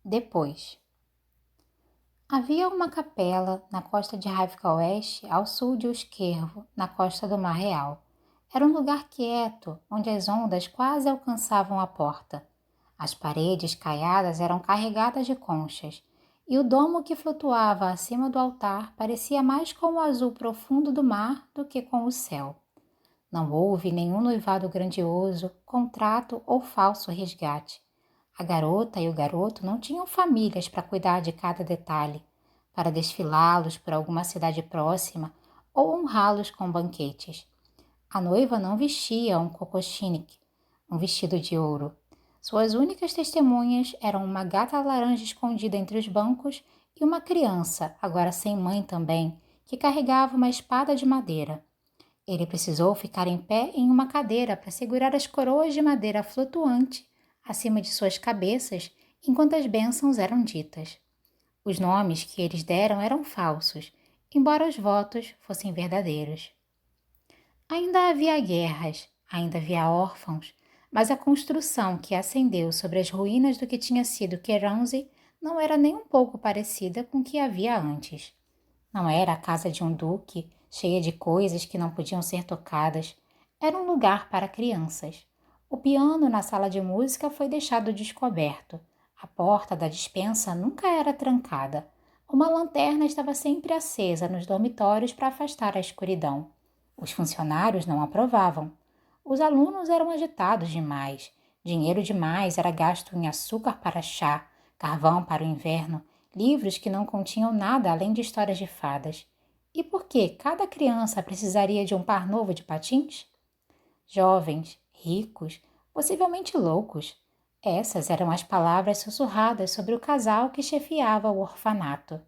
Depois. Havia uma capela na costa de Rávica Oeste, ao sul de Usquervo, na costa do Mar Real. Era um lugar quieto, onde as ondas quase alcançavam a porta. As paredes caiadas eram carregadas de conchas, e o domo que flutuava acima do altar parecia mais com o azul profundo do mar do que com o céu. Não houve nenhum noivado grandioso, contrato ou falso resgate. A garota e o garoto não tinham famílias para cuidar de cada detalhe, para desfilá-los por alguma cidade próxima ou honrá-los com banquetes. A noiva não vestia um kokoshnik, um vestido de ouro. Suas únicas testemunhas eram uma gata laranja escondida entre os bancos e uma criança, agora sem mãe também, que carregava uma espada de madeira. Ele precisou ficar em pé em uma cadeira para segurar as coroas de madeira flutuante acima de suas cabeças enquanto as bênçãos eram ditas. Os nomes que eles deram eram falsos, embora os votos fossem verdadeiros. Ainda havia guerras, ainda havia órfãos, mas a construção que ascendeu sobre as ruínas do que tinha sido Keranzi não era nem um pouco parecida com o que havia antes. Não era a casa de um duque, cheia de coisas que não podiam ser tocadas. Era um lugar para crianças. O piano na sala de música foi deixado descoberto. A porta da despensa nunca era trancada. Uma lanterna estava sempre acesa nos dormitórios para afastar a escuridão. Os funcionários não aprovavam. Os alunos eram agitados demais. Dinheiro demais era gasto em açúcar para chá, carvão para o inverno, livros que não continham nada além de histórias de fadas. E por que cada criança precisaria de um par novo de patins? Jovens, ricos, possivelmente loucos. Essas eram as palavras sussurradas sobre o casal que chefiava o orfanato.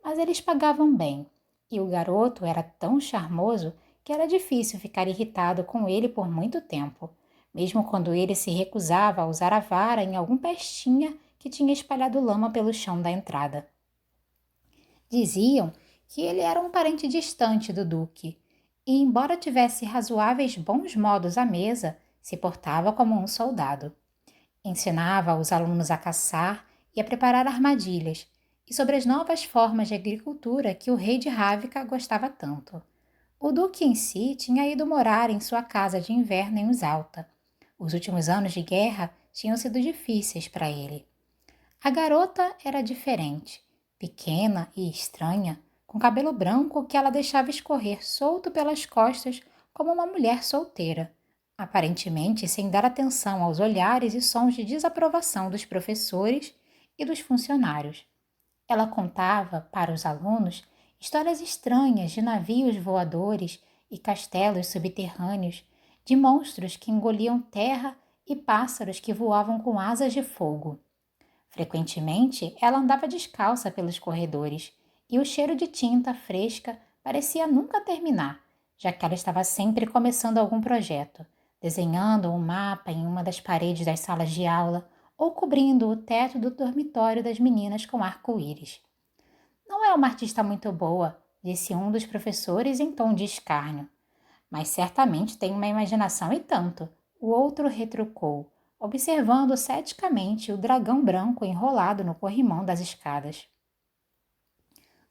Mas eles pagavam bem, e o garoto era tão charmoso que era difícil ficar irritado com ele por muito tempo, mesmo quando ele se recusava a usar a vara em algum pestinha que tinha espalhado lama pelo chão da entrada. Diziam que ele era um parente distante do duque, e embora tivesse razoáveis bons modos à mesa, se portava como um soldado. Ensinava os alunos a caçar e a preparar armadilhas, e sobre as novas formas de agricultura que o rei de Rávica gostava tanto. O duque em si tinha ido morar em sua casa de inverno em Usalta. Os últimos anos de guerra tinham sido difíceis para ele. A garota era diferente, pequena e estranha, com cabelo branco que ela deixava escorrer solto pelas costas como uma mulher solteira, aparentemente sem dar atenção aos olhares e sons de desaprovação dos professores e dos funcionários. Ela contava, para os alunos, histórias estranhas de navios voadores e castelos subterrâneos, de monstros que engoliam terra e pássaros que voavam com asas de fogo. Frequentemente, ela andava descalça pelos corredores e o cheiro de tinta fresca parecia nunca terminar, já que ela estava sempre começando algum projeto, desenhando um mapa em uma das paredes das salas de aula ou cobrindo o teto do dormitório das meninas com arco-íris. Não é uma artista muito boa, disse um dos professores em tom de escárnio. Mas certamente tem uma imaginação e tanto, o outro retrucou, observando ceticamente o dragão branco enrolado no corrimão das escadas.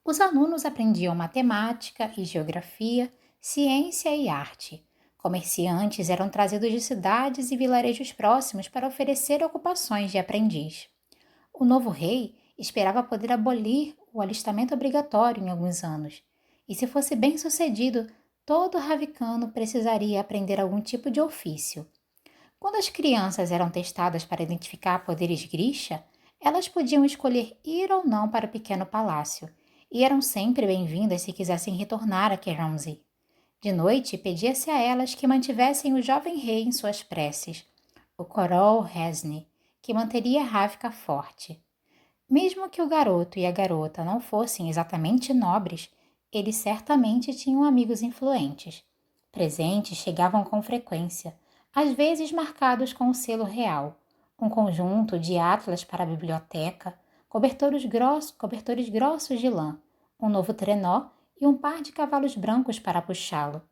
Os alunos aprendiam matemática e geografia, ciência e arte. Comerciantes eram trazidos de cidades e vilarejos próximos para oferecer ocupações de aprendiz. O novo rei esperava poder abolir o alistamento obrigatório em alguns anos, e se fosse bem-sucedido, todo ravicano precisaria aprender algum tipo de ofício. Quando as crianças eram testadas para identificar poderes Grisha, elas podiam escolher ir ou não para o pequeno palácio, e eram sempre bem-vindas se quisessem retornar a Keramzi. De noite, pedia-se a elas que mantivessem o jovem rei em suas preces, o Korol Resni, que manteria Rávica forte. Mesmo que o garoto e a garota não fossem exatamente nobres, eles certamente tinham amigos influentes. Presentes chegavam com frequência, às vezes marcados com o selo real, um conjunto de atlas para a biblioteca, cobertores grossos de lã, um novo trenó e um par de cavalos brancos para puxá-lo.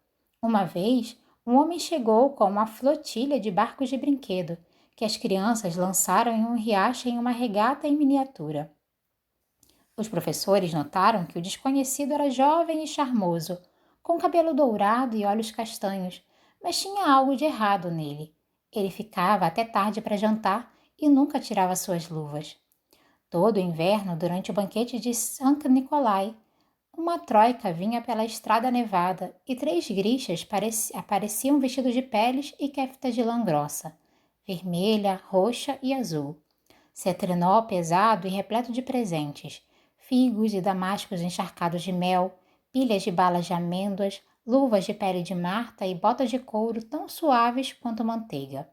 Uma vez, um homem chegou com uma flotilha de barcos de brinquedo, que as crianças lançaram em um riacho em uma regata em miniatura. Os professores notaram que o desconhecido era jovem e charmoso, com cabelo dourado e olhos castanhos, mas tinha algo de errado nele. Ele ficava até tarde para jantar e nunca tirava suas luvas. Todo o inverno, durante o banquete de Sankt Nikolai, uma troika vinha pela estrada nevada e 3 grixas apareciam vestidos de peles e keftas de lã grossa, vermelha, roxa e azul. Seu trenó pesado e repleto de presentes, figos e damascos encharcados de mel, pilhas de balas de amêndoas, luvas de pele de marta e botas de couro tão suaves quanto manteiga.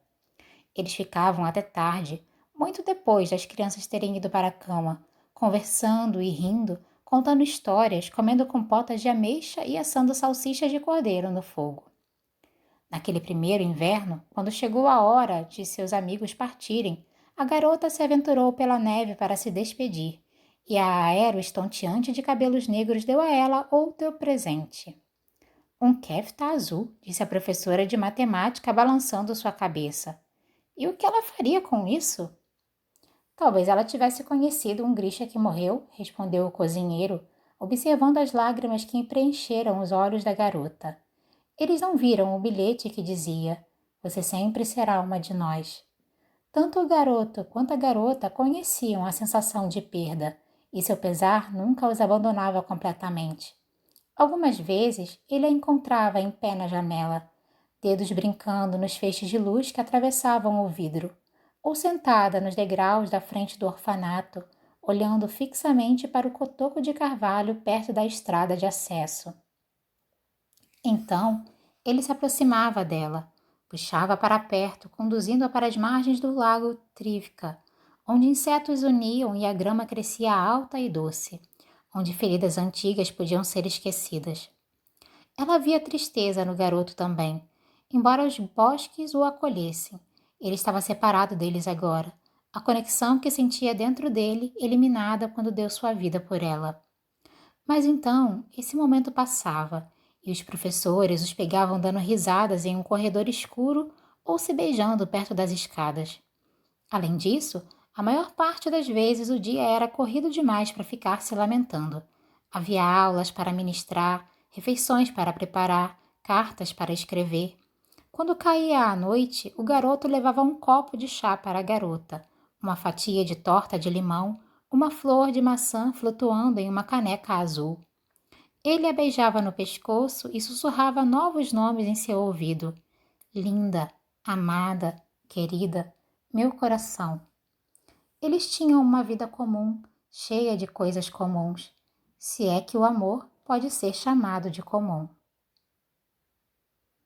Eles ficavam até tarde, muito depois das crianças terem ido para a cama, conversando e rindo, contando histórias, comendo compotas de ameixa e assando salsichas de cordeiro no fogo. Naquele primeiro inverno, quando chegou a hora de seus amigos partirem, a garota se aventurou pela neve para se despedir, e a aero estonteante de cabelos negros deu a ela outro presente. Um kefta azul, disse a professora de matemática, balançando sua cabeça. E o que ela faria com isso? Talvez ela tivesse conhecido um grisha que morreu, respondeu o cozinheiro, observando as lágrimas que preencheram os olhos da garota. Eles não viram o bilhete que dizia: "Você sempre será uma de nós." Tanto o garoto quanto a garota conheciam a sensação de perda, e seu pesar nunca os abandonava completamente. Algumas vezes ele a encontrava em pé na janela, dedos brincando nos feixes de luz que atravessavam o vidro, ou sentada nos degraus da frente do orfanato, olhando fixamente para o cotoco de carvalho perto da estrada de acesso. Então, ele se aproximava dela, puxava para perto, conduzindo-a para as margens do lago Trivka, onde insetos uniam e a grama crescia alta e doce, onde feridas antigas podiam ser esquecidas. Ela via tristeza no garoto também, embora os bosques o acolhessem. Ele estava separado deles agora, a conexão que sentia dentro dele eliminada quando deu sua vida por ela. Mas então, esse momento passava, e os professores os pegavam dando risadas em um corredor escuro ou se beijando perto das escadas. Além disso, a maior parte das vezes o dia era corrido demais para ficar se lamentando. Havia aulas para ministrar, refeições para preparar, cartas para escrever. Quando caía a noite, o garoto levava um copo de chá para a garota, uma fatia de torta de limão, uma flor de maçã flutuando em uma caneca azul. Ele a beijava no pescoço e sussurrava novos nomes em seu ouvido. Linda, amada, querida, meu coração. Eles tinham uma vida comum, cheia de coisas comuns, se é que o amor pode ser chamado de comum.